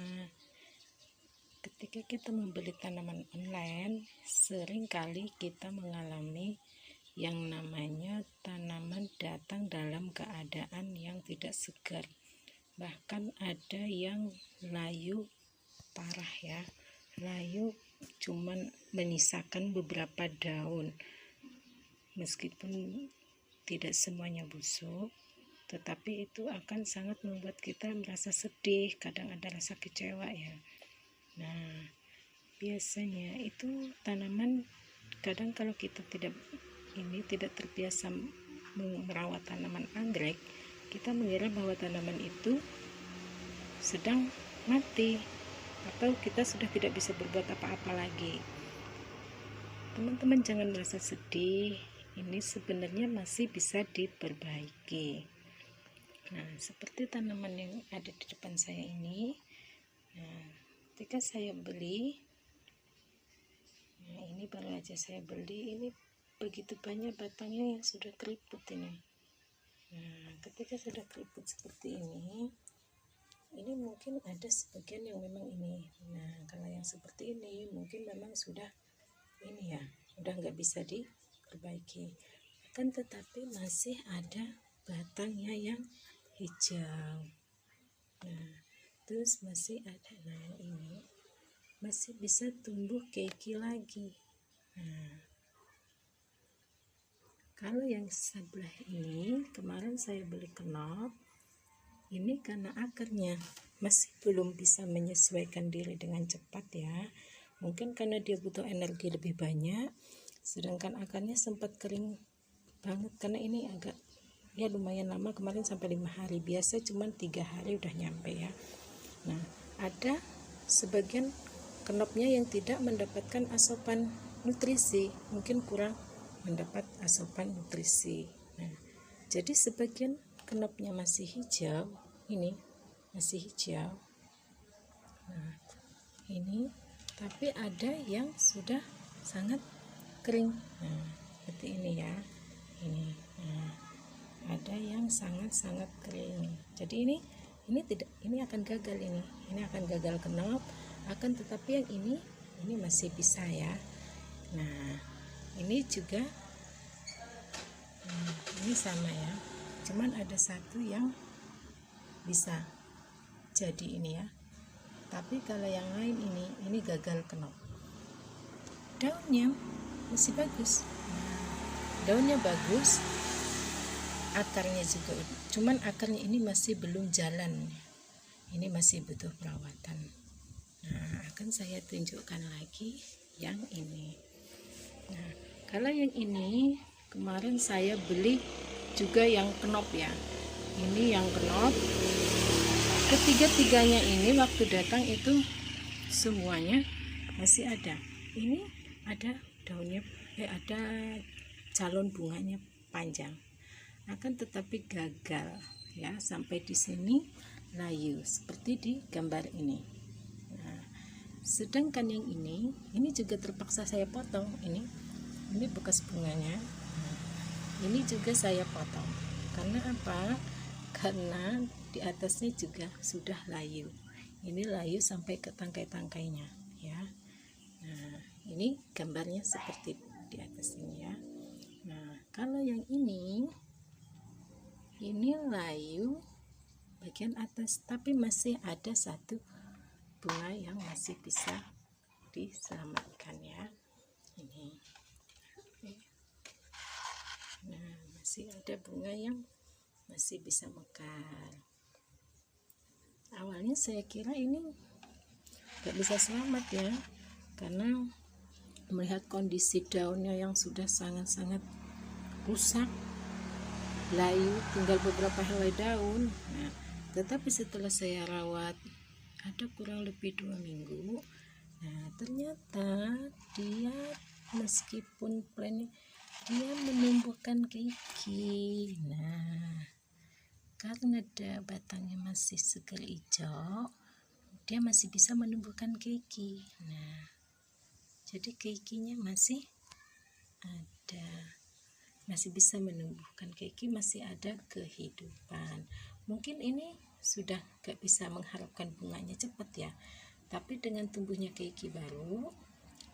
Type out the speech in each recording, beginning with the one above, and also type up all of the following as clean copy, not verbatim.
semua. Ketika kita membeli tanaman online, seringkali kita mengalami yang namanya tanaman datang dalam keadaan yang tidak segar. Bahkan ada yang layu parah ya. Layu cuman menyisakan beberapa daun. Meskipun tidak semuanya busuk, tetapi itu akan sangat membuat kita merasa sedih, kadang ada rasa kecewa ya. Nah, biasanya itu tanaman, kadang kalau kita tidak terbiasa merawat tanaman anggrek, kita mengira bahwa tanaman itu sedang mati atau kita sudah tidak bisa berbuat apa-apa lagi. Teman-teman jangan merasa sedih, ini sebenarnya masih bisa diperbaiki. Nah, seperti tanaman yang ada di depan saya ini. Nah, ketika saya beli, nah ini baru aja saya beli, ini begitu banyak batangnya yang sudah keriput ini. Nah, ketika sudah keriput seperti ini mungkin ada sebagian yang memang ini. Nah, kalau yang seperti ini mungkin memang sudah ini ya, udah nggak bisa diperbaiki. Akan tetapi masih ada batangnya yang hijau. Nah, terus masih ada, nah ini masih bisa tumbuh keiki lagi. Nah, kalau yang sebelah ini kemarin saya beli kenop, ini karena akarnya masih belum bisa menyesuaikan diri dengan cepat ya, mungkin karena dia butuh energi lebih banyak, sedangkan akarnya sempat kering banget karena ini agak ya lumayan lama, kemarin sampai 5 hari, biasa cuma 3 hari udah nyampe ya. Nah, ada sebagian kenopnya yang tidak mendapatkan asupan nutrisi, mungkin kurang mendapat asupan nutrisi. Nah, jadi sebagian kenopnya masih hijau, ini masih hijau. Nah, ini tapi ada yang sudah sangat kering. Nah, seperti ini ya. Ini. Nah, ada yang sangat-sangat kering. Jadi ini tidak, ini akan gagal, ini akan gagal kenop. Akan tetapi yang ini masih bisa ya. Nah, ini juga ini sama ya, cuman ada satu yang bisa jadi ini ya, tapi kalau yang lain ini gagal kenop. Daunnya masih bagus, daunnya bagus, akarnya juga, cuman akarnya ini masih belum jalan, ini masih butuh perawatan. Nah, akan saya tunjukkan lagi yang ini. Nah, kalau yang ini kemarin saya beli juga yang kenop ya, ini yang kenop. Ketiga-tiganya ini waktu datang itu semuanya masih ada. Ini ada daunnya, ada calon bunganya panjang. Akan tetapi gagal ya, sampai di sini layu seperti di gambar ini. Nah, sedangkan yang ini juga terpaksa saya potong. Ini bekas bunganya. Nah, ini juga saya potong. Karena apa? Karena di atasnya juga sudah layu. Ini layu sampai ke tangkai-tangkainya ya. Nah, ini gambarnya seperti di atas ini ya. Nah, kalau yang ini layu bagian atas, tapi masih ada satu bunga yang masih bisa diselamatkan ya. Ini. Nah, masih ada bunga yang masih bisa mekar. Awalnya saya kira ini gak bisa selamat ya, karena melihat kondisi daunnya yang sudah sangat-sangat rusak, layu, tinggal beberapa helai daun. Nah, tetapi setelah saya rawat ada kurang lebih 2 minggu, nah ternyata dia meskipun plain dia menumbuhkan keiki. Nah, karena ada batangnya masih segar hijau, dia masih bisa menumbuhkan keiki. Nah, jadi keikinya masih ada, masih bisa menumbuhkan keiki, masih ada kehidupan. Mungkin ini sudah gak bisa mengharapkan bunganya cepat ya. Tapi dengan tumbuhnya keiki baru,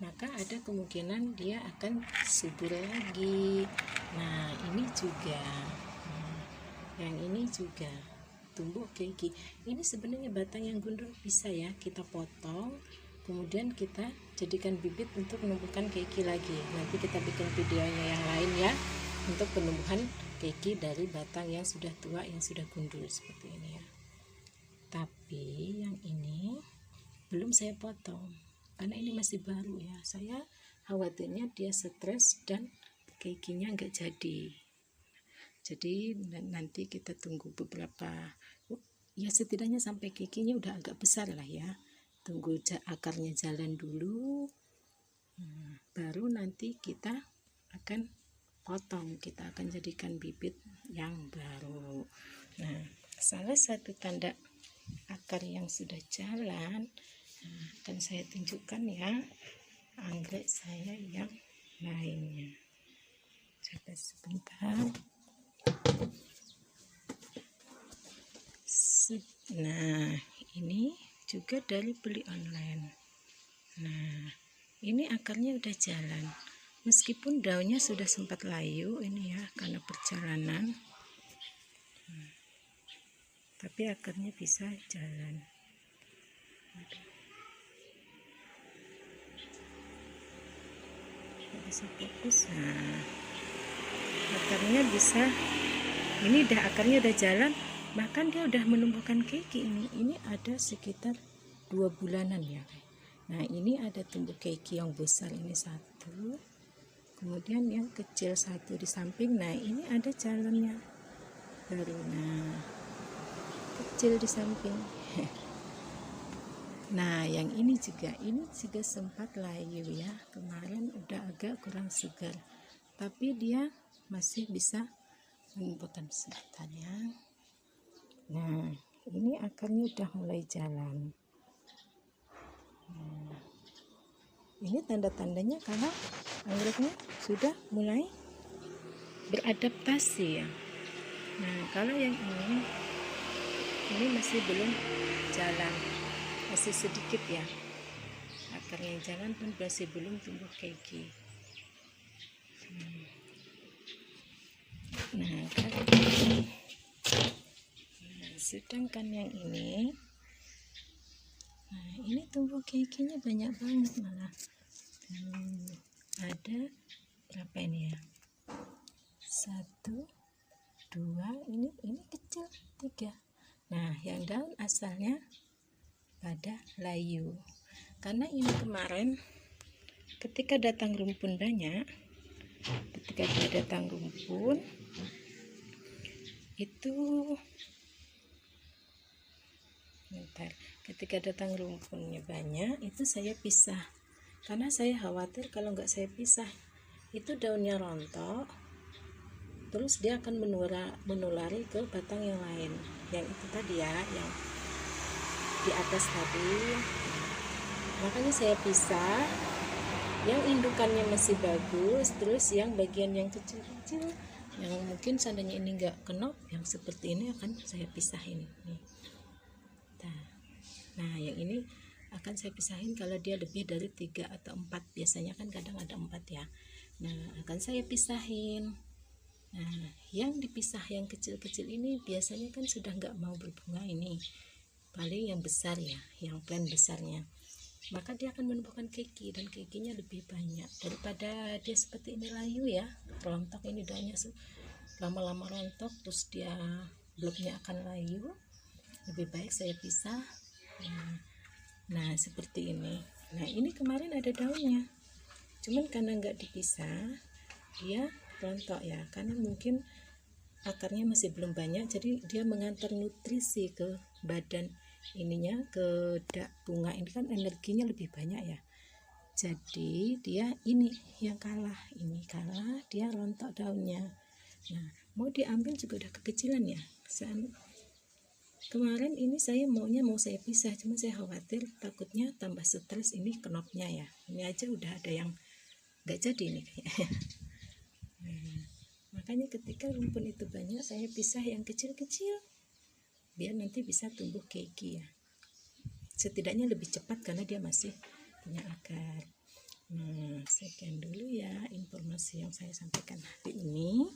maka ada kemungkinan dia akan subur lagi. Nah ini juga, yang ini juga tumbuh keiki. Ini sebenarnya batang yang gundul bisa ya kita potong, kemudian kita jadikan bibit untuk menumbuhkan keiki lagi. Nanti kita bikin videonya yang lain ya, untuk penumbuhan keiki dari batang yang sudah tua, yang sudah gundul seperti ini ya. Tapi yang ini belum saya potong karena ini masih baru ya. Saya khawatirnya dia stres dan keikinya nggak jadi. Jadi nanti kita tunggu beberapa, ya setidaknya sampai keikinya udah agak besar lah ya. Tunggu akarnya jalan dulu, baru nanti kita akan potong, kita akan jadikan bibit yang baru. Nah, salah satu tanda akar yang sudah jalan, akan saya tunjukkan ya anggrek saya yang lainnya. Coba sebentar. Nah ini juga dari beli online. Nah ini akarnya udah jalan, meskipun daunnya sudah sempat layu ini ya karena perjalanan, tapi akarnya bisa jalan. Bisa fokus. Nah akarnya bisa, ini dah akarnya udah jalan, bahkan dia udah menumbuhkan keiki. Ini ada sekitar 2 bulanan ya. Nah ini ada tumbuh keiki yang besar, ini satu, kemudian yang kecil satu di samping. Nah ini ada jalannya baru, nah kecil di samping. Nah yang ini juga sempat layu ya, kemarin udah agak kurang segar, tapi dia masih bisa menumbuhkan sebentar ya. Nah ini akarnya udah mulai jalan. Nah, ini tanda-tandanya kalau anggreknya sudah mulai beradaptasi ya. Nah kalau yang ini masih belum jalan, masih sedikit ya akarnya yang jalan, pun masih belum tumbuh keiki. Nah, sedangkan yang ini, nah ini tumbuh keikinya banyak banget malah. Ada berapa ini ya? 1, 2, ini kecil 3. Nah yang daun asalnya pada layu, karena ini kemarin ketika datang rumpun banyak, ketika dia datang rumpun itu, ketika datang rumpunnya banyak itu saya pisah, karena saya khawatir kalau nggak saya pisah itu daunnya rontok, terus dia akan menulari ke batang yang lain, yang itu tadi ya, yang di atas tadi. Makanya saya pisah, yang indukannya masih bagus, terus yang bagian yang kecil-kecil yang mungkin seandainya ini enggak kenop, yang seperti ini akan saya pisahin nih. Nah yang ini akan saya pisahin kalau dia lebih dari 3 atau 4, biasanya kan kadang ada 4 ya. Nah akan saya pisahin. Nah yang dipisah yang kecil-kecil ini biasanya kan sudah nggak mau berbunga, ini paling yang besar ya, yang plant besarnya, maka dia akan menumbuhkan keiki, dan keikinya lebih banyak daripada dia seperti ini layu ya, rontok. Ini daunnya lama-lama rontok, terus dia bloknya akan layu. Lebih baik saya pisah. Nah seperti ini. Nah ini kemarin ada daunnya, cuman karena nggak dipisah dia rontok ya, karena mungkin akarnya masih belum banyak, jadi dia mengantar nutrisi ke badan ininya, ke bunga ini kan energinya lebih banyak ya, jadi dia ini yang kalah, ini kalah, dia rontok daunnya. Nah mau diambil juga udah kekecilan ya. Kemarin ini saya mau saya pisah, cuma saya khawatir takutnya tambah stres ini kenopnya ya. Ini aja udah ada yang nggak jadi nih kayaknya. Makanya ketika rumpun itu banyak saya pisah yang kecil-kecil biar nanti bisa tumbuh keiki ya. setidaknya lebih cepat karena dia masih punya akar. Nah, sekian dulu ya informasi yang saya sampaikan hari ini,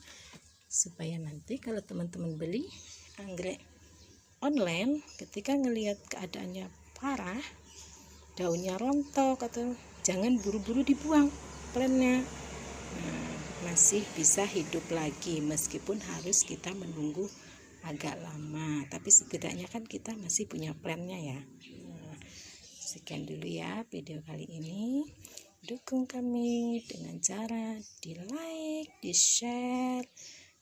supaya nanti kalau teman-teman beli anggrek online, ketika ngelihat keadaannya parah, daunnya rontok atau jangan buru-buru dibuang plannya. Nah, masih bisa hidup lagi meskipun harus kita menunggu agak lama, tapi setidaknya kan kita masih punya plannya ya. Nah, sekian dulu ya video kali ini. Dukung kami dengan cara di like, di share,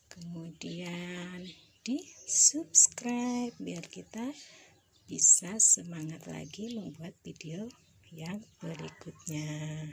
kemudian di subscribe biar kita bisa semangat lagi membuat video yang berikutnya.